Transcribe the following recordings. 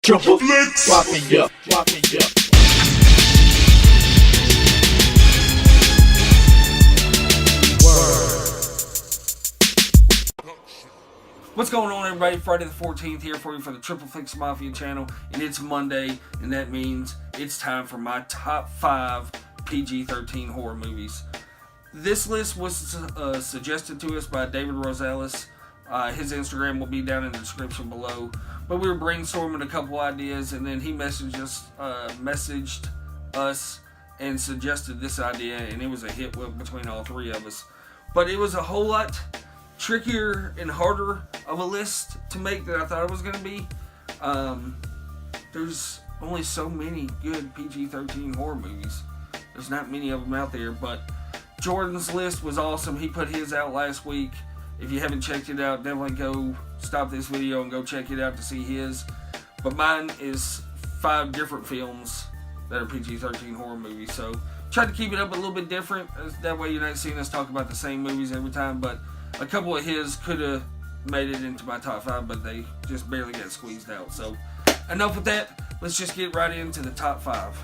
Triple flicks. Rock me up, rock me up. What's going on, everybody? Friday the 14th here for you for the Triple Flicks Mafia channel, and it's Monday, and that means it's time for my top 5 PG-13 horror movies. This list was suggested to us by David Rosales. His Instagram will be down in the description below. But we were brainstorming a couple ideas, and then he messaged us and suggested this idea, and it was a hit between all three of us. But it was a whole lot trickier and harder of a list to make than I thought it was going to be. There's only so many good PG-13 horror movies. There's not many of them out there, but Jordan's list was awesome. He put his out last week. If you haven't checked it out, definitely go stop this video and go check it out to see his. But mine is 5 different films that are PG-13 horror movies. So try to keep it up a little bit different. That way you're not seeing us talk about the same movies every time. But a couple of his could have made it into my top 5, but they just barely got squeezed out. So enough with that. Let's just get right into the top 5.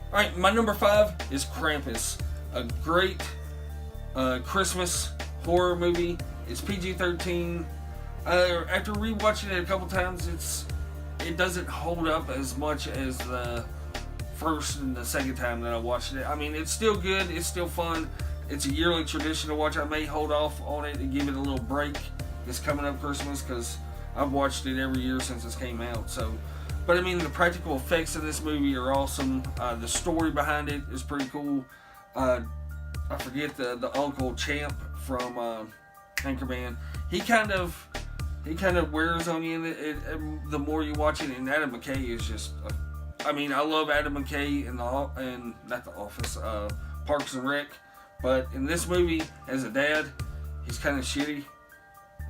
Alright, my number 5 is Krampus. A great Christmas horror movie. It's PG-13. After rewatching it a couple times, it doesn't hold up as much as the first and the second time that I watched it. I mean, it's still good. It's still fun. It's a yearly tradition to watch. I may hold off on it and give it a little break this coming up Christmas because I've watched it every year since it came out. So, but I mean, the practical effects of this movie are awesome. The story behind it is pretty cool. I forget the Uncle Champ from Anchorman. He kind of wears on you the more you watch it. And Adam McKay is just, I mean, I love Adam McKay in not The Office, Parks and Rec. But in this movie, as a dad, he's kind of shitty.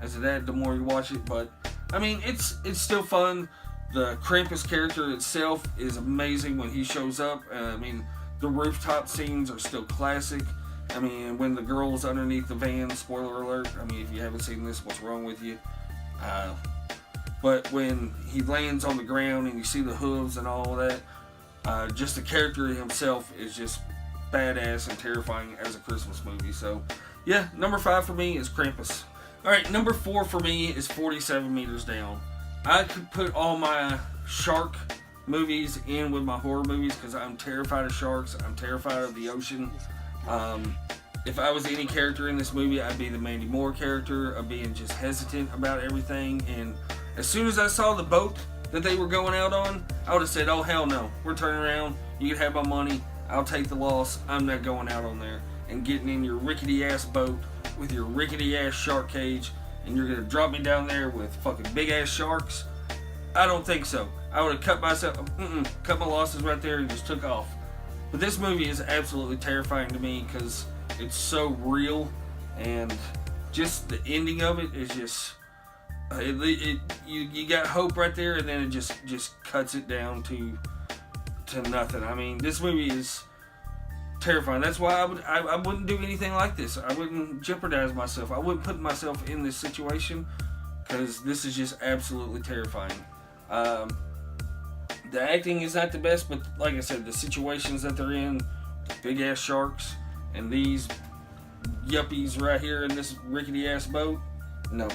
As a dad, the more you watch it, but I mean, it's still fun. The Krampus character itself is amazing when he shows up. I mean, the rooftop scenes are still classic. I mean, when the girl's underneath the van, spoiler alert. I mean, if you haven't seen this, what's wrong with you? But when he lands on the ground and you see the hooves and all that, just the character himself is just badass and terrifying as a Christmas movie. So yeah, number 5 for me is Krampus. Alright, number 4 for me is 47 Meters Down. I could put all my shark movies in with my horror movies because I'm terrified of sharks. I'm terrified of the ocean. If I was any character in this movie, I'd be the Mandy Moore character of being just hesitant about everything. And as soon as I saw the boat that they were going out on, I would have said, oh hell no, we're turning around, you can have my money, I'll take the loss, I'm not going out on there and getting in your rickety ass boat with your rickety ass shark cage and you're gonna drop me down there with fucking big ass sharks. I don't think so. I would have cut my losses right there and just took off. But this movie is absolutely terrifying to me because it's so real, and just the ending of it is just you got hope right there, and then it just cuts it down to nothing. I mean, this movie is terrifying. That's why I wouldn't do anything like this. I wouldn't jeopardize myself. I wouldn't put myself in this situation because this is just absolutely terrifying. The acting is not the best, but like I said, the situations that they're in, big ass sharks, and these yuppies right here in this rickety ass boat, no.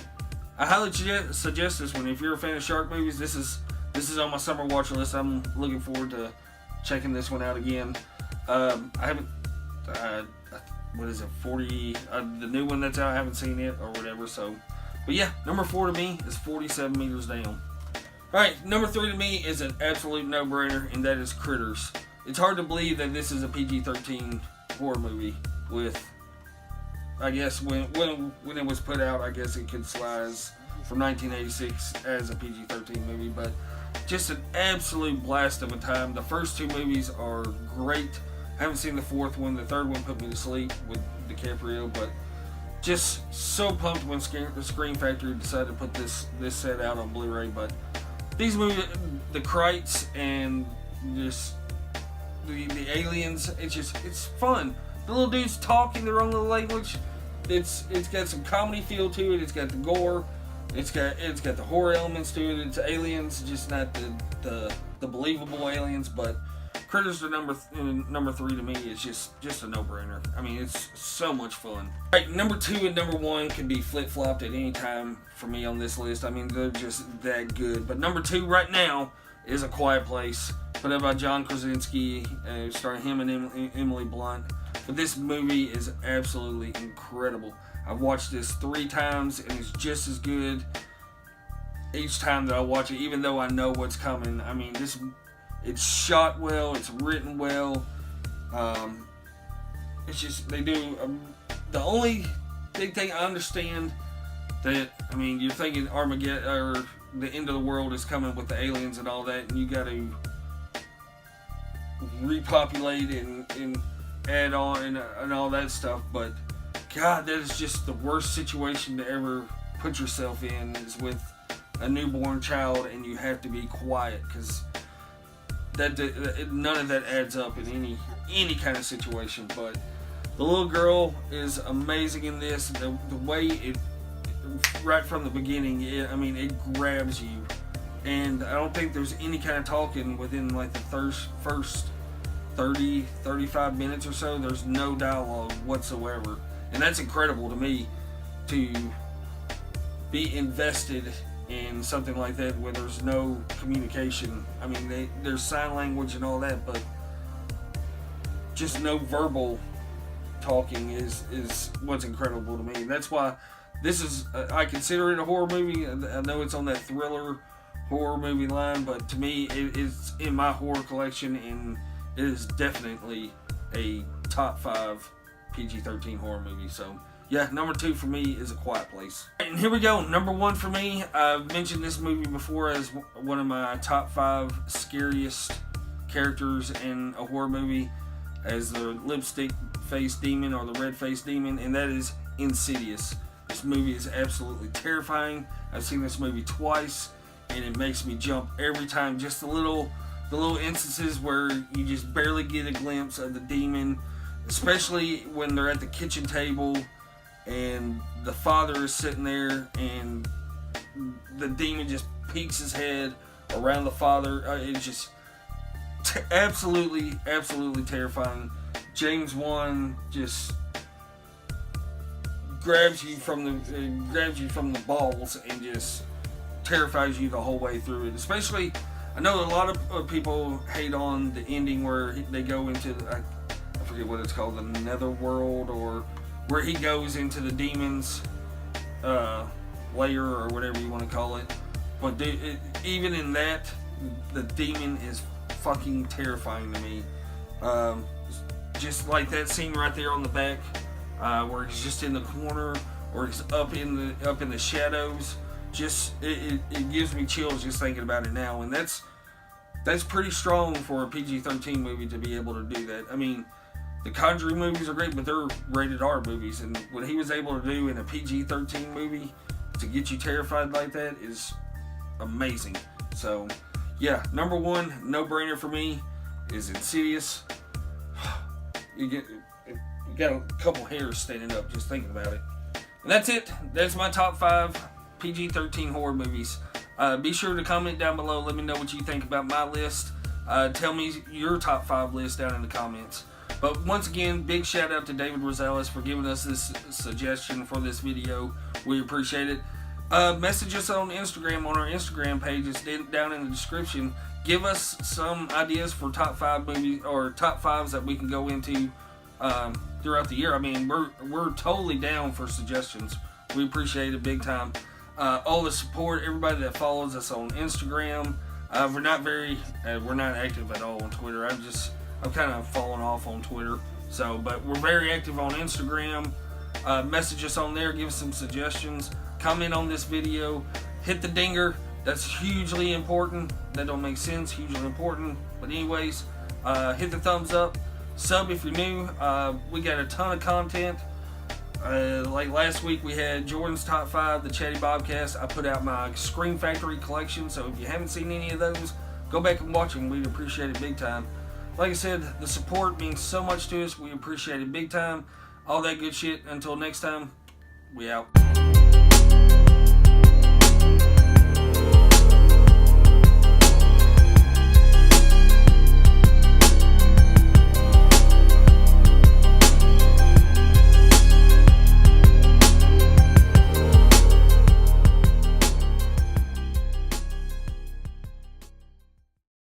I highly suggest this one. If you're a fan of shark movies, this is on my summer watch list. I'm looking forward to checking this one out again. I haven't, what is it, 40, the new one that's out, I haven't seen it or whatever, so. But yeah, number 4 to me is 47 Meters Down. Alright, number 3 to me is an absolute no-brainer, and that is Critters. It's hard to believe that this is a PG-13 horror movie with, I guess, when it was put out, I guess it could slide from 1986 as a PG-13 movie, but just an absolute blast of a time. The first 2 movies are great. I haven't seen the 4th one. The 3rd one put me to sleep with DiCaprio, but just so pumped when Scream Factory decided to put this set out on Blu-ray. But these movies, the Krites and just the aliens, it's fun. The little dudes talk in their own little language. It's got some comedy feel to it. It's got the gore. It's got the horror elements to it. It's aliens, just not the believable aliens. But Critters are number 3 to me. Is just a no-brainer. I mean, it's so much fun. Right, number 2 and number 1 can be flip-flopped at any time for me on this list. I mean, they're just that good. But number 2 right now is A Quiet Place, put out by John Krasinski, starring him and Emily Blunt. But this movie is absolutely incredible. I've watched this 3 times, and it's just as good each time that I watch it, even though I know what's coming. I mean, it's shot well, it's written well. It's just, they do, the only big thing I understand that, I mean, you're thinking Armageddon, or the end of the world is coming with the aliens and all that, and you got to repopulate and add on and all that stuff. But God, that is just the worst situation to ever put yourself in, is with a newborn child and you have to be quiet, because none of that adds up in any kind of situation. But the little girl is amazing in this. The way it, right from the beginning, it grabs you, and I don't think there's any kind of talking within like the first 30-35 minutes or so. There's no dialogue whatsoever, and that's incredible to me, to be invested in something like that where there's no communication. I mean, there's sign language and all that, but just no verbal talking is what's incredible to me. That's why this is, I consider it a horror movie. I know it's on that thriller horror movie line, but to me, it's in my horror collection, and it is definitely a top 5 PG-13 horror movie. So yeah, number 2 for me is A Quiet Place. And here we go, number 1 for me. I've mentioned this movie before as one of my top 5 scariest characters in a horror movie, as the lipstick-faced demon or the red-faced demon, and that is Insidious. This movie is absolutely terrifying. I've seen this movie twice, and it makes me jump every time. Just the little instances where you just barely get a glimpse of the demon, especially when they're at the kitchen table and the father is sitting there and the demon just peeks his head around the father. It's just absolutely terrifying. James Wan just grabs you from the balls and just terrifies you the whole way through it. Especially, I know a lot of people hate on the ending where they go into, I forget what it's called, the netherworld, or where he goes into the demon's lair, or whatever you want to call it. But even in that, the demon is fucking terrifying to me. Just like that scene right there on the back, where he's just in the corner, or he's up in the shadows. Just it gives me chills just thinking about it now, and that's pretty strong for a PG-13 movie to be able to do that. I mean, the Conjuring movies are great, but they're rated R movies, and what he was able to do in a PG-13 movie to get you terrified like that is amazing. So yeah, number 1, no-brainer for me, is Insidious. You got a couple hairs standing up just thinking about it. And that's it. That's my top 5 PG-13 horror movies. Be sure to comment down below. Let me know what you think about my list. Tell me your top 5 list down in the comments. But once again, big shout out to David Rosales for giving us this suggestion for this video. We appreciate it. Message us on Instagram, on our Instagram page. It's down in the description. Give us some ideas for top 5 movies, or top 5s that we can go into throughout the year. I mean, we're totally down for suggestions. We appreciate it big time. All the support, everybody that follows us on Instagram. We're not active at all on Twitter. I'm kind of fallen off on Twitter. But we're very active on Instagram. Message us on there. Give us some suggestions. Comment on this video. Hit the dinger. That's hugely important. That don't make sense. Hugely important. But anyways, hit the thumbs up. Sub if you're new. We got a ton of content. Like last week we had Jordan's Top 5, the Chatty Bobcast. I put out my Scream Factory collection, so if you haven't seen any of those, go back and watch them. We'd appreciate it big time. Like I said, the support means so much to us. We appreciate it big time. All that good shit. Until next time, we out.